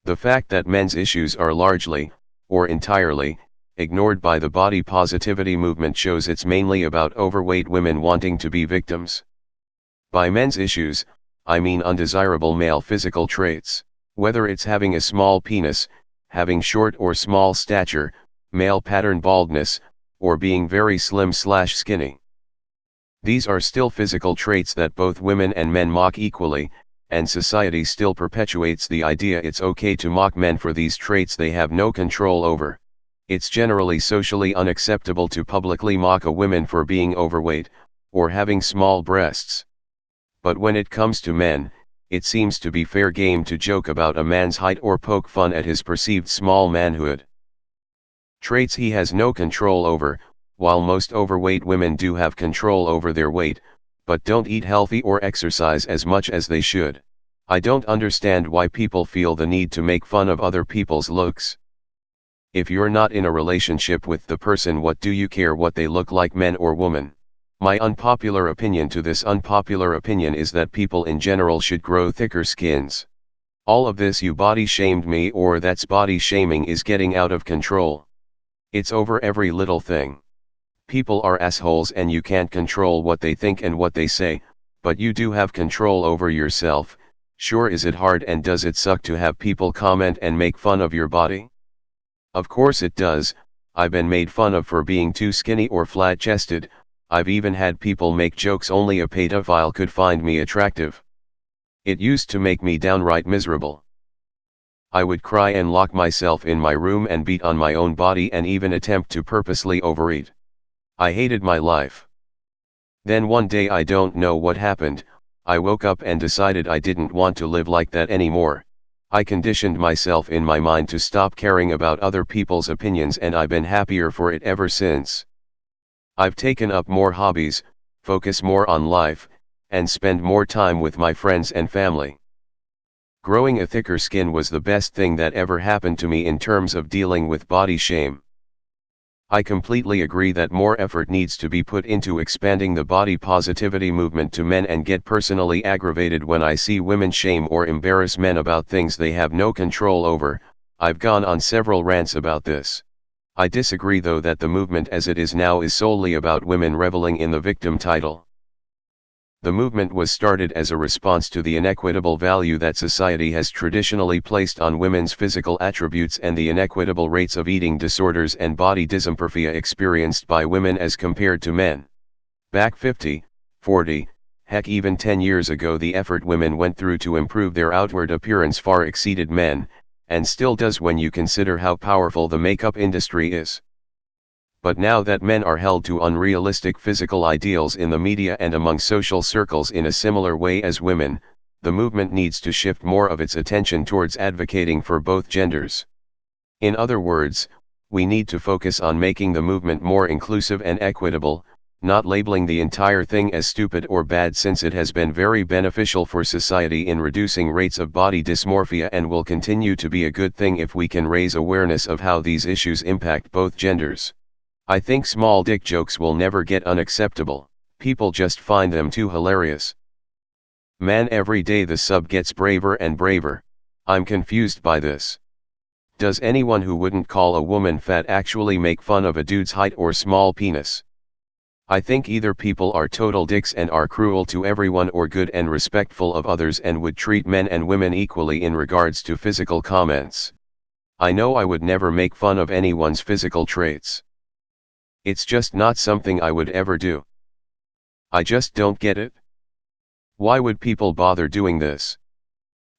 The fact that men's issues are largely, or entirely, ignored by the body positivity movement shows it's mainly about overweight women wanting to be victims. By men's issues, I mean undesirable male physical traits, whether it's having a small penis, having short or small stature, male pattern baldness, or being very slim/skinny. These are still physical traits that both women and men mock equally, and society still perpetuates the idea it's okay to mock men for these traits they have no control over. It's generally socially unacceptable to publicly mock a woman for being overweight, or having small breasts. But when it comes to men, it seems to be fair game to joke about a man's height or poke fun at his perceived small manhood. Traits he has no control over, while most overweight women do have control over their weight, but don't eat healthy or exercise as much as they should. I don't understand why people feel the need to make fun of other people's looks. If you're not in a relationship with the person, what do you care what they look like, men or woman? My unpopular opinion to this unpopular opinion is that people in general should grow thicker skins. All of this "you body shamed me" or "that's body shaming" is getting out of control. It's over every little thing. People are assholes and you can't control what they think and what they say, but you do have control over yourself. Sure, is it hard and does it suck to have people comment and make fun of your body? Of course it does. I've been made fun of for being too skinny or flat-chested. I've even had people make jokes only a pedophile could find me attractive. It used to make me downright miserable. I would cry and lock myself in my room and beat on my own body and even attempt to purposely overeat. I hated my life. Then one day, I don't know what happened, I woke up and decided I didn't want to live like that anymore. I conditioned myself in my mind to stop caring about other people's opinions, and I've been happier for it ever since. I've taken up more hobbies, focus more on life, and spend more time with my friends and family. Growing a thicker skin was the best thing that ever happened to me in terms of dealing with body shame. I completely agree that more effort needs to be put into expanding the body positivity movement to men, and get personally aggravated when I see women shame or embarrass men about things they have no control over. I've gone on several rants about this. I disagree though that the movement as it is now is solely about women reveling in the victim title. The movement was started as a response to the inequitable value that society has traditionally placed on women's physical attributes and the inequitable rates of eating disorders and body dysmorphia experienced by women as compared to men. Back 50, 40, heck even 10 years ago, the effort women went through to improve their outward appearance far exceeded men, and still does when you consider how powerful the makeup industry is. But now that men are held to unrealistic physical ideals in the media and among social circles in a similar way as women, the movement needs to shift more of its attention towards advocating for both genders. In other words, we need to focus on making the movement more inclusive and equitable, not labeling the entire thing as stupid or bad, since it has been very beneficial for society in reducing rates of body dysmorphia and will continue to be a good thing if we can raise awareness of how these issues impact both genders. I think small dick jokes will never get unacceptable, people just find them too hilarious. Man, every day the sub gets braver and braver. I'm confused by this. Does anyone who wouldn't call a woman fat actually make fun of a dude's height or small penis? I think either people are total dicks and are cruel to everyone, or good and respectful of others and would treat men and women equally in regards to physical comments. I know I would never make fun of anyone's physical traits. It's just not something I would ever do. I just don't get it. Why would people bother doing this?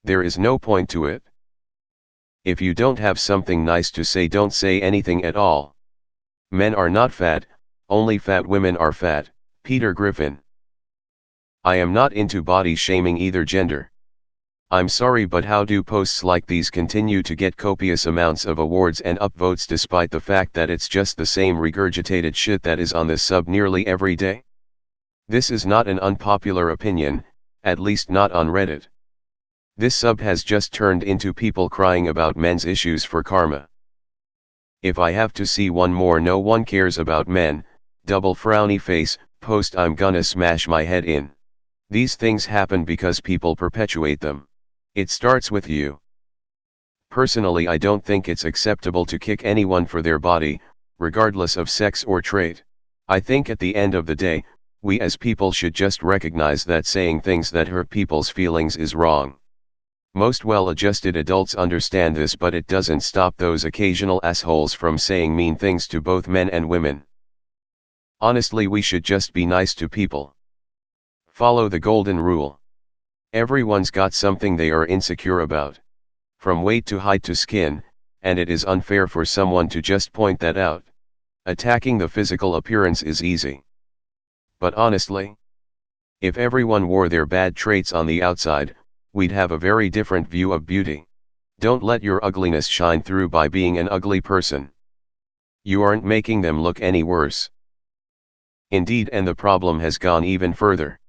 There is no point to it. If you don't have something nice to say, don't say anything at all. Men are not fat, only fat women are fat. Peter Griffin. I am not into body shaming either gender. I'm sorry, but how do posts like these continue to get copious amounts of awards and upvotes despite the fact that it's just the same regurgitated shit that is on this sub nearly every day? This is not an unpopular opinion, at least not on Reddit. This sub has just turned into people crying about men's issues for karma. If I have to see one more "no one cares about men," double frowny face, post, I'm gonna smash my head in. These things happen because people perpetuate them. It starts with you. Personally, I don't think it's acceptable to kick anyone for their body, regardless of sex or trait. I think at the end of the day, we as people should just recognize that saying things that hurt people's feelings is wrong. Most well-adjusted adults understand this, but it doesn't stop those occasional assholes from saying mean things to both men and women. Honestly, we should just be nice to people. Follow the golden rule. Everyone's got something they are insecure about. From weight to height to skin, and it is unfair for someone to just point that out. Attacking the physical appearance is easy. But honestly, if everyone wore their bad traits on the outside, we'd have a very different view of beauty. Don't let your ugliness shine through by being an ugly person. You aren't making them look any worse. Indeed, and the problem has gone even further.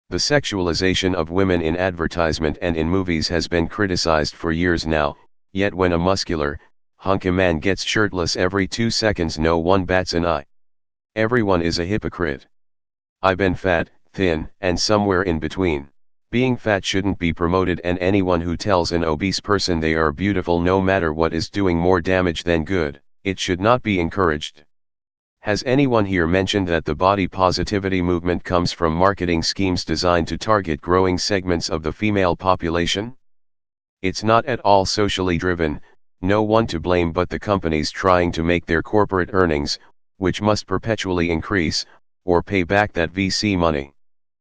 The sexualization of women in advertisement and in movies has been criticized for years now, yet when a muscular, hunky man gets shirtless every 2 seconds, no one bats an eye. Everyone is a hypocrite. I've been fat, thin, and somewhere in between. Being fat shouldn't be promoted, and anyone who tells an obese person they are beautiful no matter what is doing more damage than good. It should not be encouraged. Has anyone here mentioned that the body positivity movement comes from marketing schemes designed to target growing segments of the female population? It's not at all socially driven, no one to blame but the companies trying to make their corporate earnings, which must perpetually increase, or pay back that VC money.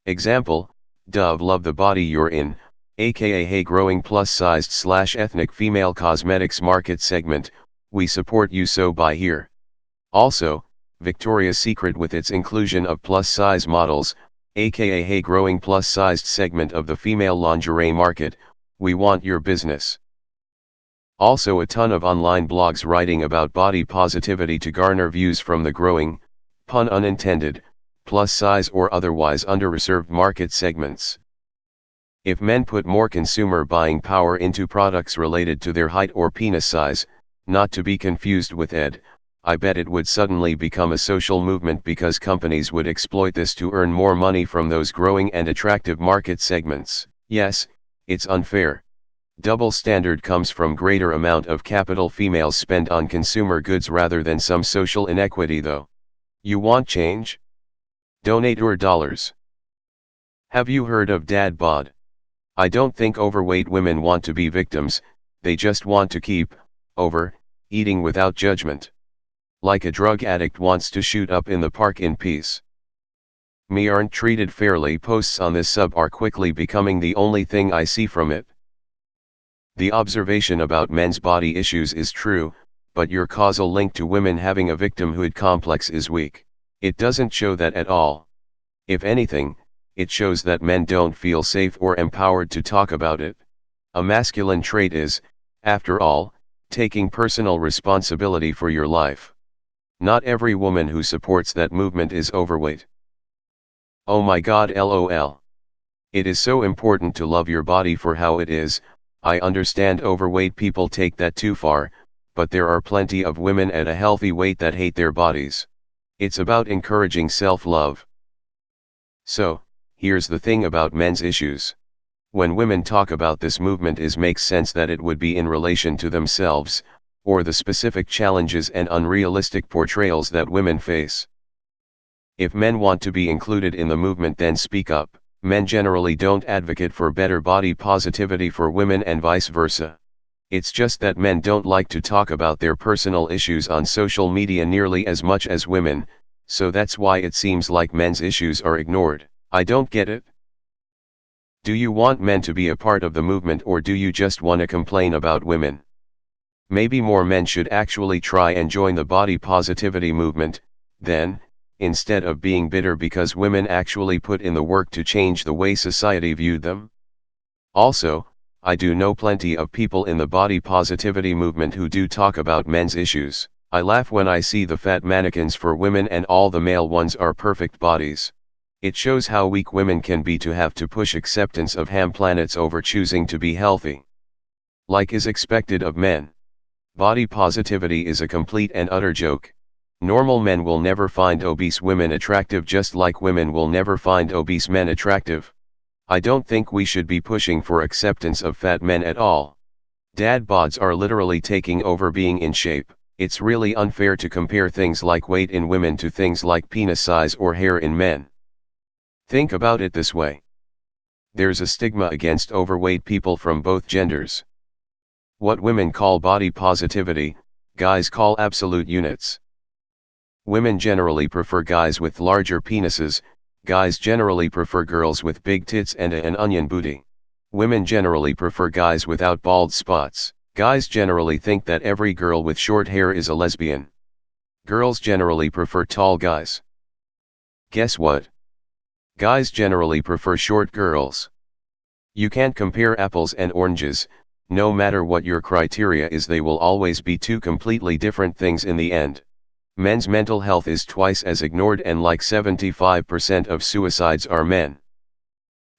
Example, Dove love the body you're in, aka hey growing plus-sized/ethnic female cosmetics market segment, we support you, so buy here. Also, Victoria's Secret with its inclusion of plus-size models, aka hey growing plus-sized segment of the female lingerie market, we want your business. Also a ton of online blogs writing about body positivity to garner views from the growing, pun unintended, plus-size or otherwise under-reserved market segments. If men put more consumer buying power into products related to their height or penis size, not to be confused with ed, I bet it would suddenly become a social movement because companies would exploit this to earn more money from those growing and attractive market segments. Yes, it's unfair. Double standard comes from greater amount of capital females spend on consumer goods rather than some social inequity though. You want change? Donate your dollars. Have you heard of dad bod? I don't think overweight women want to be victims, they just want to keep eating without judgment. Like a drug addict wants to shoot up in the park in peace. Me aren't treated fairly posts on this sub are quickly becoming the only thing I see from it. The observation about men's body issues is true, but your causal link to women having a victimhood complex is weak. It doesn't show that at all. If anything, it shows that men don't feel safe or empowered to talk about it. A masculine trait is, after all, taking personal responsibility for your life. Not every woman who supports that movement is overweight. Oh my god, lol. It is so important to love your body for how it is. I understand overweight people take that too far, but there are plenty of women at a healthy weight that hate their bodies. It's about encouraging self-love. So, here's the thing about men's issues. When women talk about this movement, it makes sense that it would be in relation to themselves, or the specific challenges and unrealistic portrayals that women face. If men want to be included in the movement, then speak up. Men generally don't advocate for better body positivity for women and vice versa. It's just that men don't like to talk about their personal issues on social media nearly as much as women, so that's why it seems like men's issues are ignored. I don't get it. Do you want men to be a part of the movement, or do you just want to complain about women? Maybe more men should actually try and join the body positivity movement, then, instead of being bitter because women actually put in the work to change the way society viewed them. Also, I do know plenty of people in the body positivity movement who do talk about men's issues. I laugh when I see the fat mannequins for women and all the male ones are perfect bodies. It shows how weak women can be to have to push acceptance of ham planets over choosing to be healthy. Like is expected of men. Body positivity is a complete and utter joke. Normal men will never find obese women attractive, just like women will never find obese men attractive. I don't think we should be pushing for acceptance of fat men at all. Dad bods are literally taking over being in shape. It's really unfair to compare things like weight in women to things like penis size or hair in men. Think about it this way. There's a stigma against overweight people from both genders. What women call body positivity, guys call absolute units. Women generally prefer guys with larger penises, guys generally prefer girls with big tits and an onion booty. Women generally prefer guys without bald spots. Guys generally think that every girl with short hair is a lesbian. Girls generally prefer tall guys. Guess what? Guys generally prefer short girls. You can't compare apples and oranges. No matter what your criteria is, they will always be two completely different things in the end. Men's mental health is twice as ignored, and like 75% of suicides are men.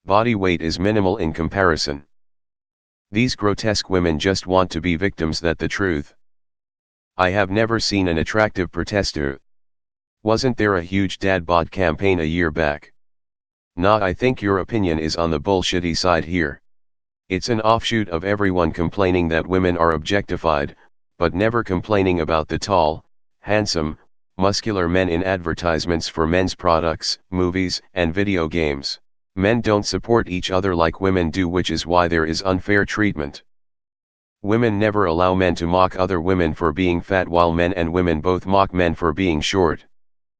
Body weight is minimal in comparison. These grotesque women just want to be victims. That's the truth. I have never seen an attractive protester. Wasn't there a huge dad bod campaign a year back? Nah, I think your opinion is on the bullshitty side here. It's an offshoot of everyone complaining that women are objectified, but never complaining about the tall, handsome, muscular men in advertisements for men's products, movies, and video games. Men don't support each other like women do, which is why there is unfair treatment. Women never allow men to mock other women for being fat, while men and women both mock men for being short.